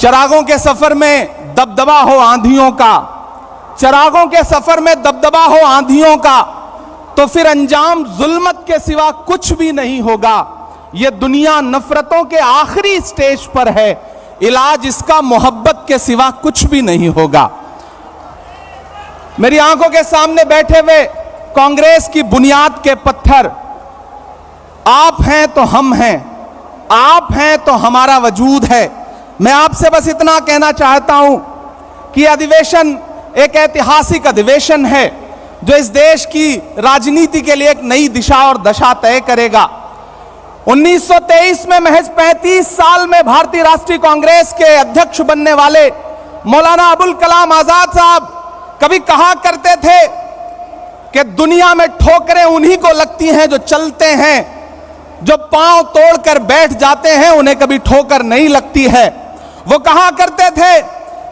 चरागों के सफर में दबदबा हो आंधियों का, चरागों के सफर में दबदबा हो आंधियों का, तो फिर अंजाम जुल्मत के सिवा कुछ भी नहीं होगा। ये दुनिया नफरतों के आखिरी स्टेज पर है, इलाज इसका मोहब्बत के सिवा कुछ भी नहीं होगा। मेरी आंखों के सामने बैठे हुए कांग्रेस की बुनियाद के पत्थर आप हैं तो हम हैं, आप हैं तो हमारा वजूद है। मैं आपसे बस इतना कहना चाहता हूं कि अधिवेशन एक ऐतिहासिक अधिवेशन है जो इस देश की राजनीति के लिए एक नई दिशा और दशा तय करेगा। 1923 में महज 35 साल में भारतीय राष्ट्रीय कांग्रेस के अध्यक्ष बनने वाले मौलाना अबुल कलाम आजाद साहब कभी कहा करते थे कि दुनिया में ठोकरें उन्हीं को लगती हैं जो चलते हैं, जो पांव तोड़कर बैठ जाते हैं उन्हें कभी ठोकर नहीं लगती है। वो कहा करते थे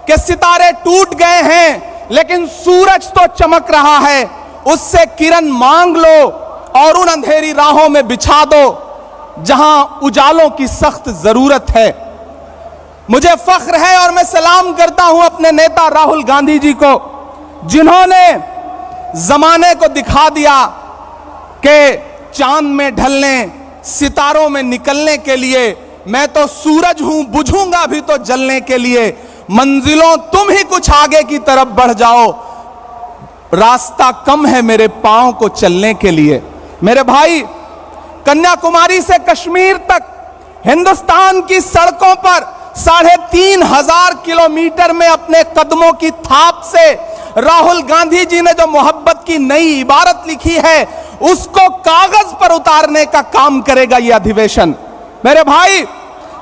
कि सितारे टूट गए हैं लेकिन सूरज तो चमक रहा है, उससे किरण मांग लो और उन अंधेरी राहों में बिछा दो जहां उजालों की सख्त जरूरत है। मुझे फख्र है और मैं सलाम करता हूं अपने नेता राहुल गांधी जी को, जिन्होंने जमाने को दिखा दिया कि चांद में ढलने, सितारों में निकलने के लिए मैं तो सूरज हूं, बुझूंगा भी तो जलने के लिए। मंजिलों तुम ही कुछ आगे की तरफ बढ़ जाओ, रास्ता कम है मेरे पांव को चलने के लिए। मेरे भाई, कन्याकुमारी से कश्मीर तक हिंदुस्तान की सड़कों पर 3500 किलोमीटर में अपने कदमों की थाप से राहुल गांधी जी ने जो मोहब्बत की नई इबारत लिखी है उसको कागज पर उतारने का काम करेगा यह अधिवेशन। मेरे भाई,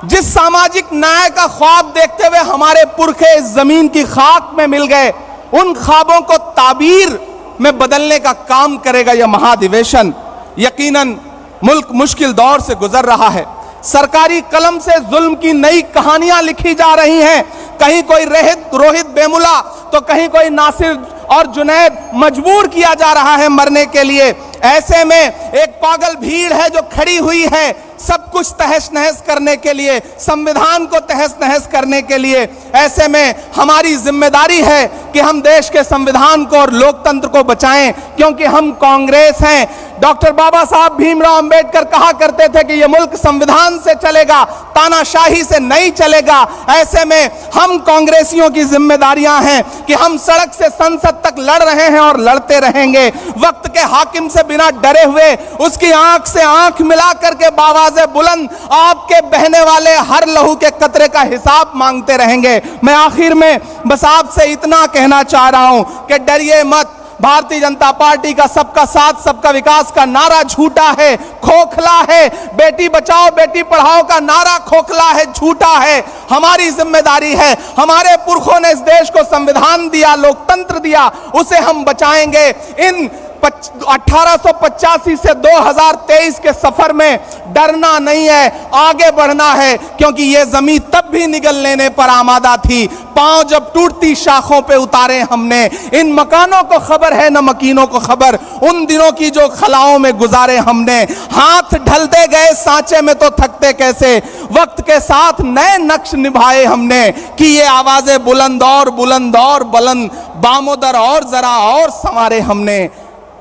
जिस सामाजिक न्याय का ख्वाब देखते हुए हमारे पुरखे इस जमीन की खाक में मिल गए, उन ख्वाबों को ताबीर में बदलने का काम करेगा यह महाधिवेशन। यकीनन मुल्क मुश्किल दौर से गुजर रहा है, सरकारी कलम से जुल्म की नई कहानियां लिखी जा रही हैं। कहीं कोई रोहित वेमुला तो कहीं कोई नासिर और जुनैद मजबूर किया जा रहा है मरने के लिए। ऐसे में एक पागल भीड़ है जो खड़ी हुई है सब कुछ तहस नहस करने के लिए, संविधान को तहस नहस करने के लिए। ऐसे में हमारी जिम्मेदारी है कि हम देश के संविधान को और लोकतंत्र को बचाएं, क्योंकि हम कांग्रेस हैं। डॉक्टर बाबा साहब भीमराव अंबेडकर कहा करते थे कि यह मुल्क संविधान से चलेगा, तानाशाही से नहीं चलेगा। ऐसे में हम कांग्रेसियों की जिम्मेदारियां हैं कि हम सड़क से संसद तक लड़ रहे हैं और लड़ते रहेंगे। वक्त के हाकिम से बिना डरे हुए उसकी आंख से आंख मिला करके बावाज़े बुलंद आपके बहने वाले हर लहू के कतरे का हिसाब मांगते रहेंगे। मैं आखिर में बस आपसे इतना कहना चाह रहा हूं कि डरिए मत। भारतीय जनता पार्टी का सबका साथ सबका विकास का नारा झूठा है, खोखला है। बेटी बचाओ बेटी पढ़ाओ का नारा खोखला है, झूठा है। हमारी जिम्मेदारी है, हमारे पुरखों ने इस देश को संविधान दिया, लोकतंत्र दिया, उसे हम बचाएंगे। इन 1885 से 2023 के सफर में डरना नहीं है, आगे बढ़ना है, क्योंकि यह जमीन तब भी निगल लेने पर आमादा थी। पांव जब टूटती शाखों पे उतारे हमने। इन मकानों को खबर है न मकीनों को खबर, उन दिनों की जो खलाओं में गुजारे हमने। हाथ ढलते गए सांचे में तो थकते कैसे, वक्त के साथ नए नक्श निभाए हमने कि ये आवाजें बुलंद और बुलंद, बामोदर और जरा और संवारे हमने।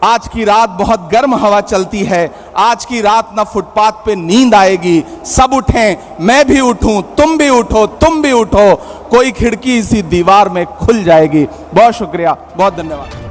आज की रात बहुत गर्म हवा चलती है, आज की रात ना फुटपाथ पे नींद आएगी। सब उठें, मैं भी उठूं, तुम भी उठो, तुम भी उठो, कोई खिड़की इसी दीवार में खुल जाएगी। बहुत शुक्रिया, बहुत धन्यवाद।